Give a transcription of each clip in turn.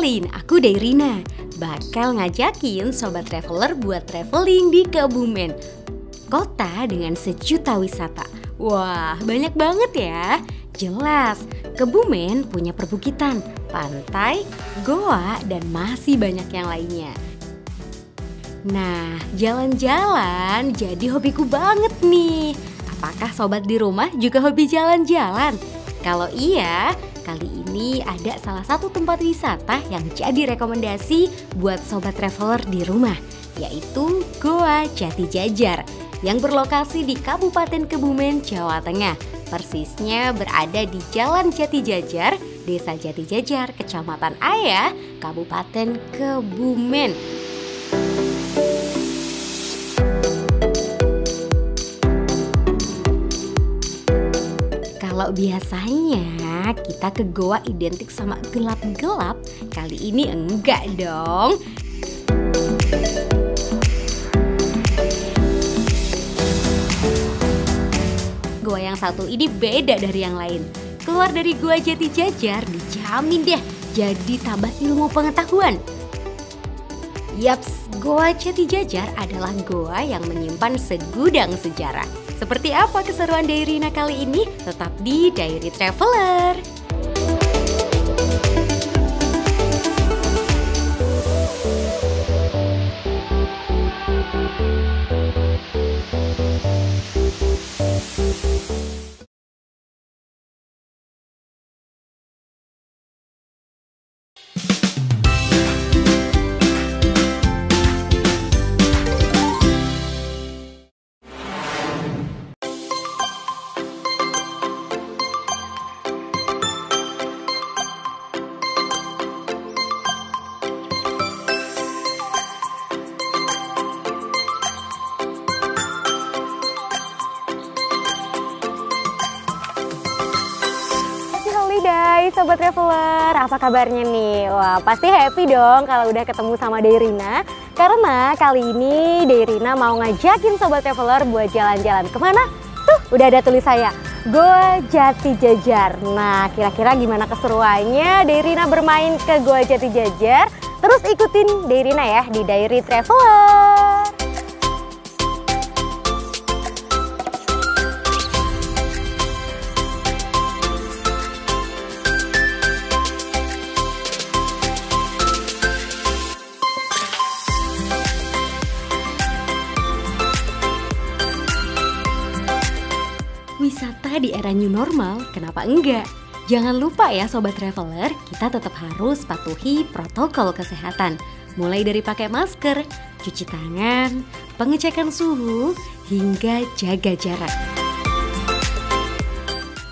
Kenalin, aku Dairina. Bakal ngajakin Sobat Traveler buat traveling di Kebumen, kota dengan sejuta wisata. Wah, banyak banget ya. Jelas, Kebumen punya perbukitan, pantai, goa, dan masih banyak yang lainnya. Nah, jalan-jalan jadi hobiku banget nih. Apakah sobat di rumah juga hobi jalan-jalan? Kalau iya, kali ini ada salah satu tempat wisata yang jadi rekomendasi buat sobat traveler di rumah, yaitu Goa Jati Jajar yang berlokasi di Kabupaten Kebumen, Jawa Tengah. Persisnya berada di Jalan Jati Jajar, Desa Jati Jajar, Kecamatan Ayah, Kabupaten Kebumen. Kalau biasanya kita ke goa identik sama gelap-gelap, kali ini enggak dong. Goa yang satu ini beda dari yang lain. Keluar dari Goa Jati Jajar dijamin deh jadi tambah ilmu pengetahuan. Yaps, Goa Jati Jajar adalah goa yang menyimpan segudang sejarah. Seperti apa keseruan Dairina kali ini? Tetap di Diary Traveler. Hai Sobat Traveler, apa kabarnya nih? Wah, pasti happy dong kalau udah ketemu sama Dairina. Karena kali ini Dairina mau ngajakin Sobat Traveler buat jalan-jalan kemana? Tuh, udah ada tulis saya, Goa Jati Jajar. Nah, kira-kira gimana keseruannya Dairina bermain ke Goa Jati Jajar? Terus ikutin Dairina ya di Diary Traveler. Wisata di era new normal, kenapa enggak? Jangan lupa ya Sobat Traveler, kita tetap harus patuhi protokol kesehatan. Mulai dari pakai masker, cuci tangan, pengecekan suhu, hingga jaga jarak.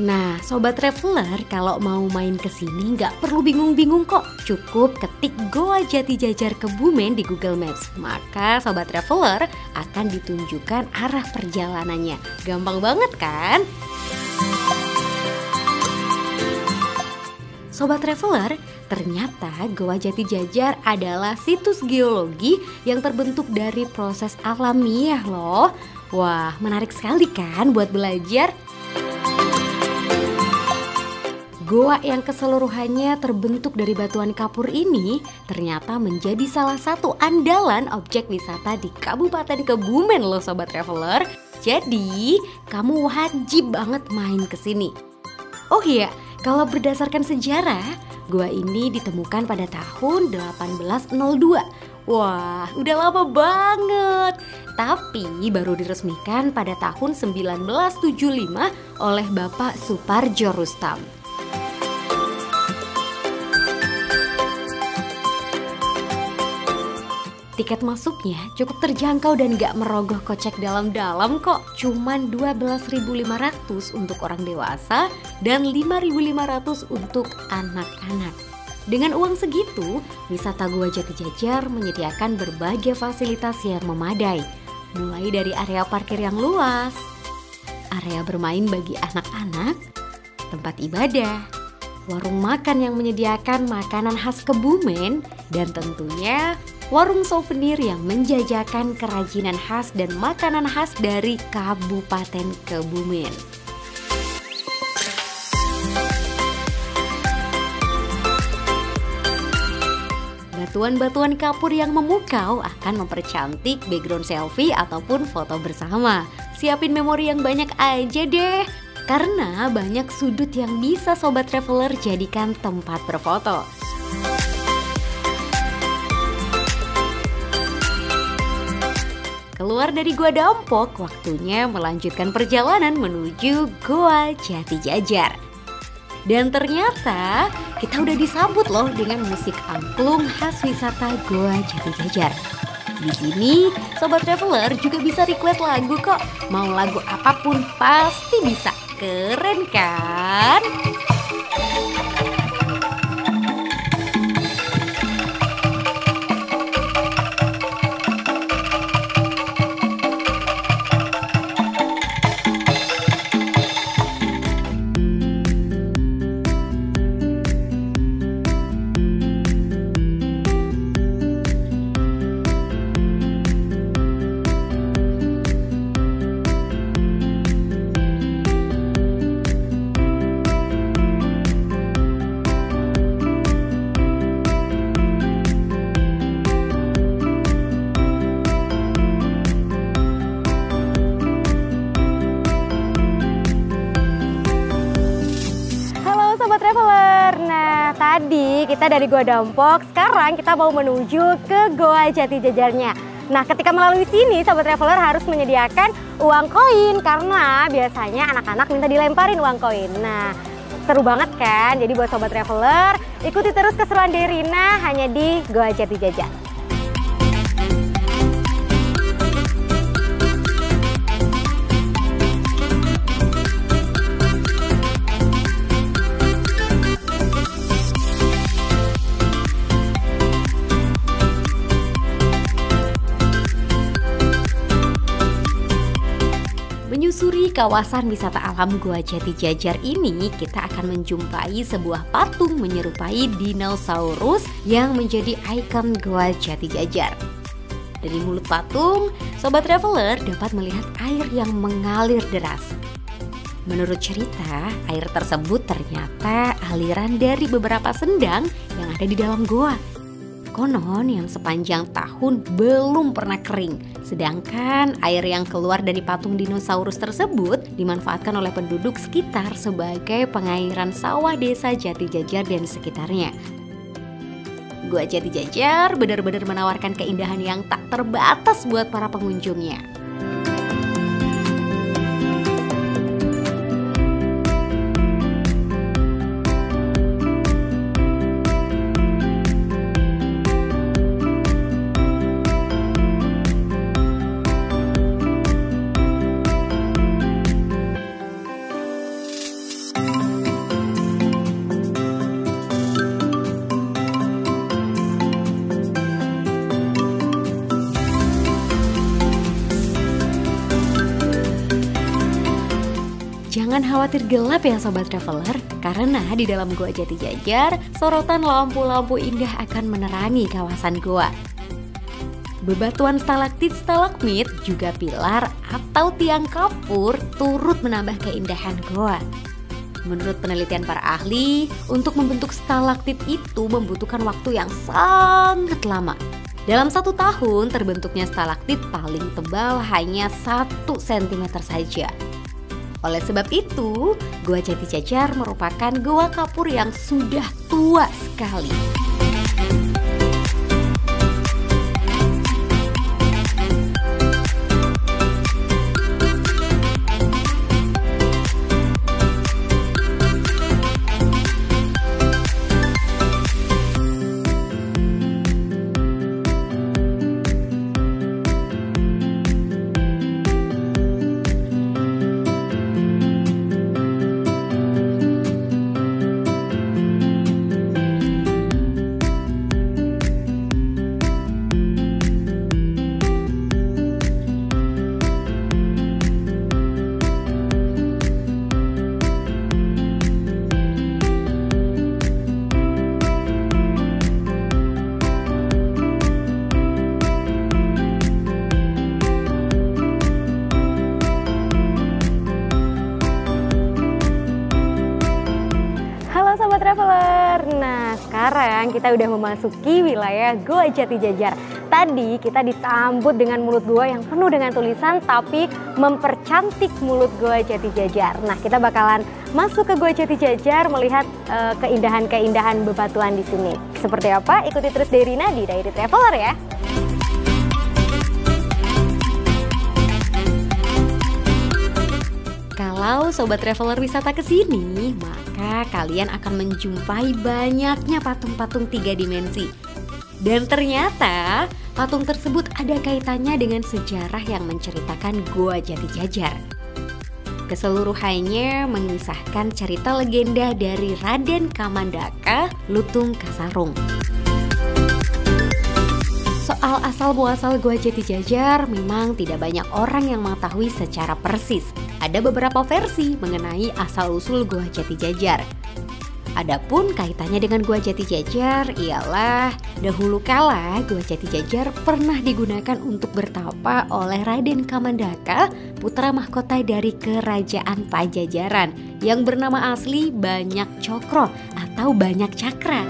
Nah, Sobat Traveler, kalau mau main ke sini nggak perlu bingung-bingung kok. Cukup ketik Goa Jati Jajar Kebumen di Google Maps. Maka Sobat Traveler akan ditunjukkan arah perjalanannya. Gampang banget kan? Sobat Traveler, ternyata Goa Jati Jajar adalah situs geologi yang terbentuk dari proses alamiah loh. Wah, menarik sekali kan buat belajar? Goa yang keseluruhannya terbentuk dari batuan kapur ini ternyata menjadi salah satu andalan objek wisata di Kabupaten Kebumen loh Sobat Traveler. Jadi, kamu wajib banget main ke sini. Oh iya, kalau berdasarkan sejarah, goa ini ditemukan pada tahun 1802. Wah, udah lama banget. Tapi baru diresmikan pada tahun 1975 oleh Bapak Suparjo Rustam. Tiket masuknya cukup terjangkau dan gak merogoh kocek dalam-dalam kok. Cuman 12.500 untuk orang dewasa dan 5.500 untuk anak-anak. Dengan uang segitu, wisata Goa Jati Jajar menyediakan berbagai fasilitas yang memadai. Mulai dari area parkir yang luas, area bermain bagi anak-anak, tempat ibadah, warung makan yang menyediakan makanan khas Kebumen, dan tentunya warung souvenir yang menjajakan kerajinan khas dan makanan khas dari Kabupaten Kebumen. batuan-batuan kapur yang memukau akan mempercantik background selfie ataupun foto bersama. Siapin memori yang banyak aja deh, karena banyak sudut yang bisa Sobat Traveler jadikan tempat berfoto. Keluar dari Gua Dampok, waktunya melanjutkan perjalanan menuju Goa Jati Jajar. Dan ternyata kita udah disambut loh dengan musik angklung khas wisata Goa Jati Jajar. Di sini Sobat Traveler juga bisa request lagu kok. Mau lagu apapun pasti bisa. Keren kan? Tadi kita dari Gua Dampok, sekarang kita mau menuju ke Goa Jati Jajarnya. Nah, ketika melalui sini, Sobat Traveler harus menyediakan uang koin karena biasanya anak-anak minta dilemparin uang koin. Nah, seru banget kan? Jadi buat Sobat Traveler, ikuti terus keseruan Deryna hanya di Goa Jati Jajar. Menyusuri kawasan wisata alam Goa Jati Jajar ini, kita akan menjumpai sebuah patung menyerupai dinosaurus yang menjadi ikon Goa Jati Jajar. Dari mulut patung, Sobat Traveler dapat melihat air yang mengalir deras. Menurut cerita, air tersebut ternyata aliran dari beberapa sendang yang ada di dalam goa. Konon yang sepanjang tahun belum pernah kering. Sedangkan air yang keluar dari patung dinosaurus tersebut dimanfaatkan oleh penduduk sekitar sebagai pengairan sawah desa Jati Jajar dan sekitarnya. Goa Jati Jajar benar-benar menawarkan keindahan yang tak terbatas buat para pengunjungnya. Jangan khawatir gelap ya Sobat Traveler, karena di dalam Goa Jati Jajar, sorotan lampu-lampu indah akan menerangi kawasan goa. Bebatuan stalaktit stalagmit juga pilar atau tiang kapur turut menambah keindahan goa. Menurut penelitian para ahli, untuk membentuk stalaktit itu membutuhkan waktu yang sangat lama. Dalam 1 tahun terbentuknya stalaktit paling tebal hanya 1 cm saja. Oleh sebab itu, Goa Jati Jajar merupakan goa kapur yang sudah tua sekali. sekarang kita udah memasuki wilayah Goa Jati Jajar. Tadi kita disambut dengan mulut goa yang penuh dengan tulisan tapi mempercantik mulut Goa Jati Jajar. Nah, kita bakalan masuk ke Goa Jati Jajar melihat keindahan-keindahan bebatuan di sini. Seperti apa? Ikuti terus Dairina di Diary Traveler ya. Kalau Sobat Traveler wisata ke sini, maka kalian akan menjumpai banyaknya patung-patung 3 dimensi. Dan ternyata patung tersebut ada kaitannya dengan sejarah yang menceritakan Goa Jati Jajar. Keseluruhannya mengisahkan cerita legenda dari Raden Kamandaka, Lutung Kasarung. Soal asal-muasal Goa Jati Jajar memang tidak banyak orang yang mengetahui secara persis. Ada beberapa versi mengenai asal-usul Goa Jati Jajar. Adapun kaitannya dengan Goa Jati Jajar ialah dahulu kala Goa Jati Jajar pernah digunakan untuk bertapa oleh Raden Kamandaka, putra mahkota dari kerajaan Pajajaran yang bernama asli Banyak Cokro atau Banyak Cakra.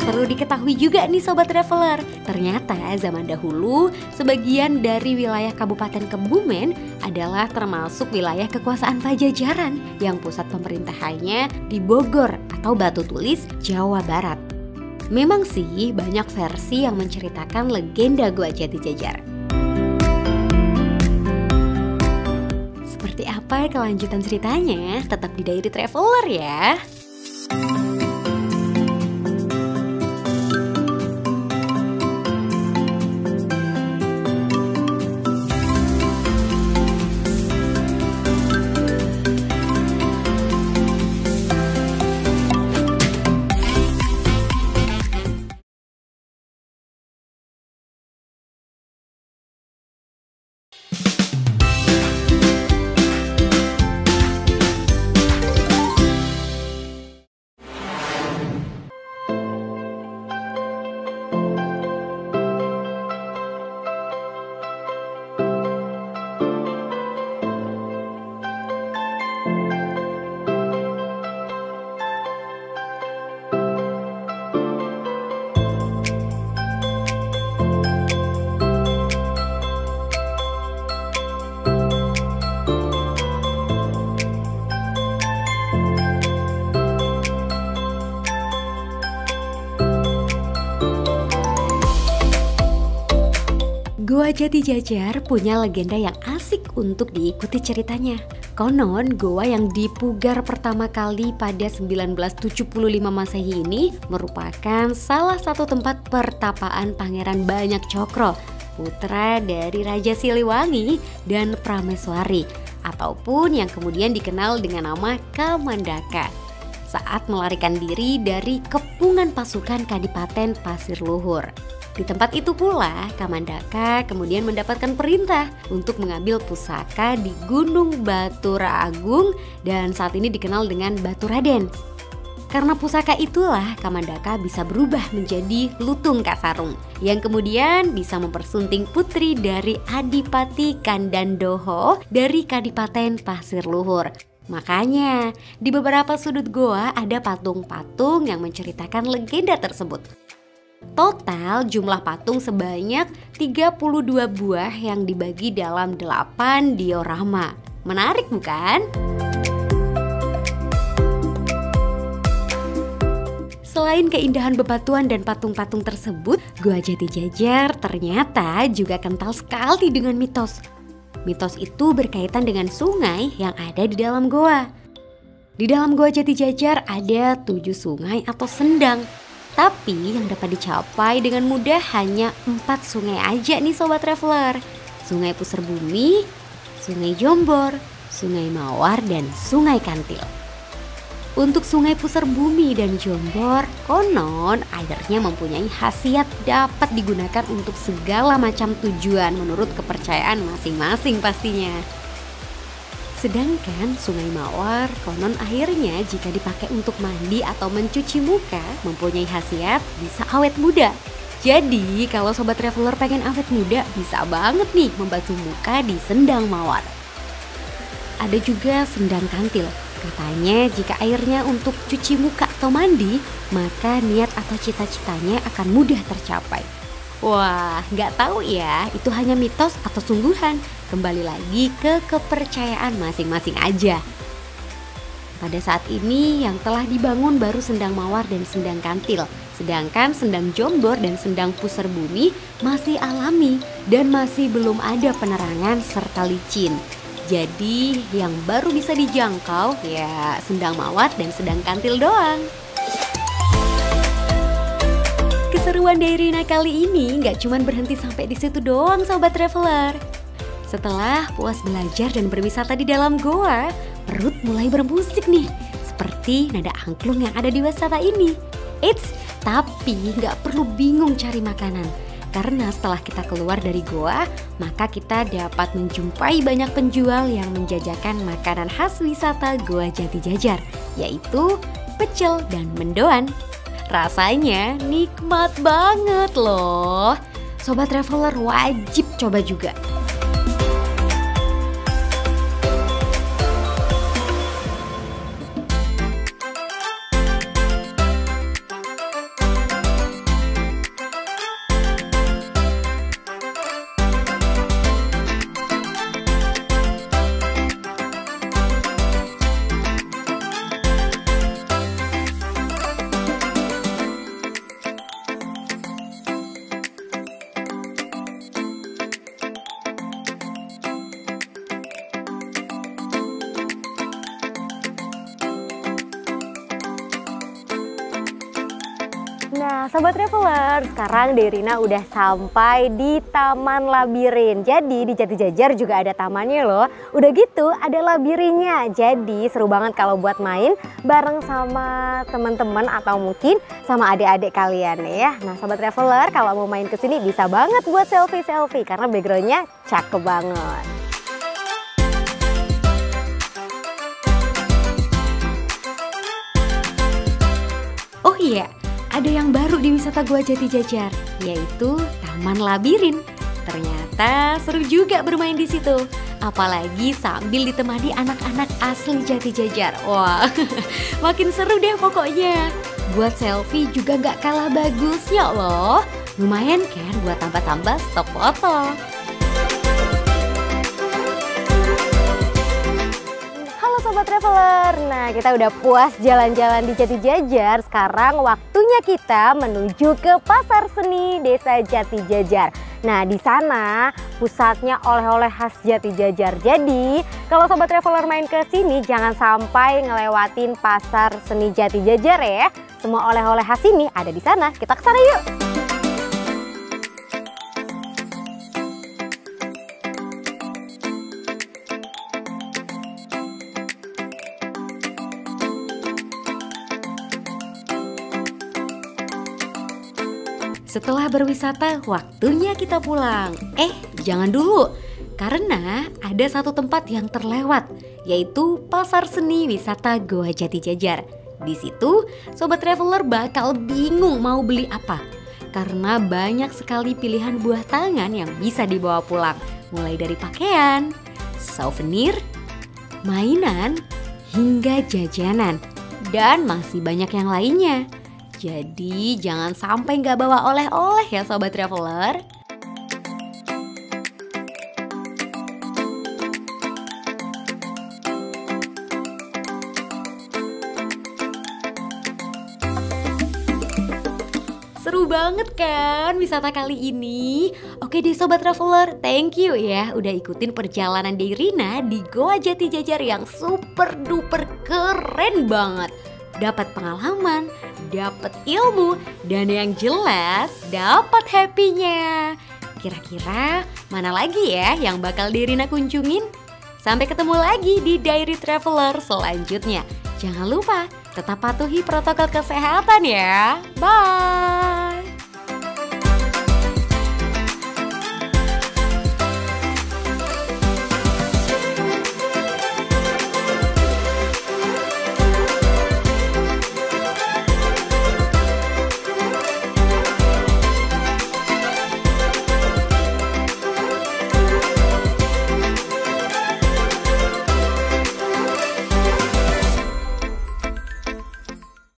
Perlu diketahui juga nih Sobat Traveler, ternyata zaman dahulu sebagian dari wilayah Kabupaten Kebumen adalah termasuk wilayah kekuasaan Pajajaran yang pusat pemerintahannya di Bogor atau Batu Tulis, Jawa Barat. Memang sih banyak versi yang menceritakan legenda Goa Jati Jajar. Seperti apa kelanjutan ceritanya? Tetap di Diary Traveler ya. Goa Jati Jajar punya legenda yang asik untuk diikuti ceritanya. Konon, goa yang dipugar pertama kali pada 1975 Masehi ini merupakan salah satu tempat pertapaan Pangeran Banyak Cokro, putra dari Raja Siliwangi dan Prameswari, ataupun yang kemudian dikenal dengan nama Kamandaka, saat melarikan diri dari kepungan pasukan Kadipaten Pasir Luhur. Di tempat itu pula, Kamandaka kemudian mendapatkan perintah untuk mengambil pusaka di Gunung Batura Agung dan saat ini dikenal dengan Batu Raden. Karena pusaka itulah Kamandaka bisa berubah menjadi Lutung Kasarung yang kemudian bisa mempersunting putri dari Adipati Kandandoho dari Kadipaten Pasir Luhur. Makanya di beberapa sudut goa ada patung-patung yang menceritakan legenda tersebut. Total jumlah patung sebanyak 32 buah yang dibagi dalam 8 diorama. Menarik bukan? Selain keindahan bebatuan dan patung-patung tersebut, Goa Jati Jajar ternyata juga kental sekali dengan mitos. Mitos itu berkaitan dengan sungai yang ada di dalam goa. Di dalam Goa Jati Jajar ada 7 sungai atau sendang. Tapi yang dapat dicapai dengan mudah hanya 4 sungai aja nih Sobat Traveler. Sungai Puserbumi, Sungai Jombor, Sungai Mawar, dan Sungai Kantil. Untuk Sungai Puserbumi dan Jombor, konon airnya mempunyai khasiat dapat digunakan untuk segala macam tujuan menurut kepercayaan masing-masing pastinya. Sedangkan Sungai Mawar konon airnya jika dipakai untuk mandi atau mencuci muka mempunyai khasiat bisa awet muda. Jadi kalau Sobat Traveler pengen awet muda bisa banget nih membasuh muka di Sendang Mawar. Ada juga Sendang Kantil. Katanya jika airnya untuk cuci muka atau mandi, maka niat atau cita-citanya akan mudah tercapai. Wah, nggak tahu ya, itu hanya mitos atau sungguhan. Kembali lagi ke kepercayaan masing-masing aja. Pada saat ini yang telah dibangun baru Sendang Mawar dan Sendang Kantil. Sedangkan Sendang Jombor dan Sendang Pusar Bumi masih alami dan masih belum ada penerangan serta licin. Jadi yang baru bisa dijangkau ya Sendang Mawar dan Sendang Kantil doang. Keseruan Dairina kali ini nggak cuma berhenti sampai di situ doang Sobat Traveler. Setelah puas belajar dan berwisata di dalam goa, perut mulai bermusik nih. Seperti nada angklung yang ada di wisata ini. Eits, tapi nggak perlu bingung cari makanan. Karena setelah kita keluar dari goa, maka kita dapat menjumpai banyak penjual yang menjajakan makanan khas wisata Goa Jati Jajar, yaitu pecel dan mendoan. Rasanya nikmat banget loh. Sobat Traveler wajib coba juga. Nah, Sobat Traveler, sekarang Dairina udah sampai di Taman Labirin. Jadi di Jati Jajar juga ada tamannya loh. Udah gitu ada labirinnya. Jadi seru banget kalau buat main bareng sama teman-teman atau mungkin sama adik-adik kalian ya. Nah, Sobat Traveler, kalau mau main ke sini bisa banget buat selfie-selfie karena backgroundnya cakep banget. Oh iya, ada yang baru di wisata Goa Jati Jajar, yaitu Taman Labirin. Ternyata seru juga bermain di situ, apalagi sambil ditemani anak-anak asli Jati Jajar. Wah, makin seru deh pokoknya. Buat selfie juga nggak kalah bagusnya loh. Lumayan kan buat tambah-tambah stok foto. Sobat Traveler, nah kita udah puas jalan-jalan di Jati Jajar. Sekarang waktunya kita menuju ke Pasar Seni Desa Jati Jajar. Nah di sana pusatnya oleh-oleh khas Jati Jajar. Jadi kalau Sobat Traveler main ke sini jangan sampai ngelewatin Pasar Seni Jati Jajar ya. Semua oleh-oleh khas ini ada di sana. Kita ke sana yuk. Setelah berwisata, waktunya kita pulang. Jangan dulu, karena ada satu tempat yang terlewat, yaitu Pasar Seni Wisata Goa Jati Jajar. Di situ, Sobat Traveler bakal bingung mau beli apa, karena banyak sekali pilihan buah tangan yang bisa dibawa pulang, mulai dari pakaian, souvenir, mainan, hingga jajanan, dan masih banyak yang lainnya. Jadi jangan sampai nggak bawa oleh-oleh ya Sobat Traveler. Seru banget kan wisata kali ini? Oke deh Sobat Traveler, thank you ya udah ikutin perjalanan Dairina di Goa Jati Jajar yang super duper keren banget. Dapat pengalaman, dapat ilmu, dan yang jelas dapat happy-nya. Kira-kira mana lagi ya yang bakal Dairina kunjungin? Sampai ketemu lagi di Diary Traveler selanjutnya. Jangan lupa tetap patuhi protokol kesehatan ya. Bye!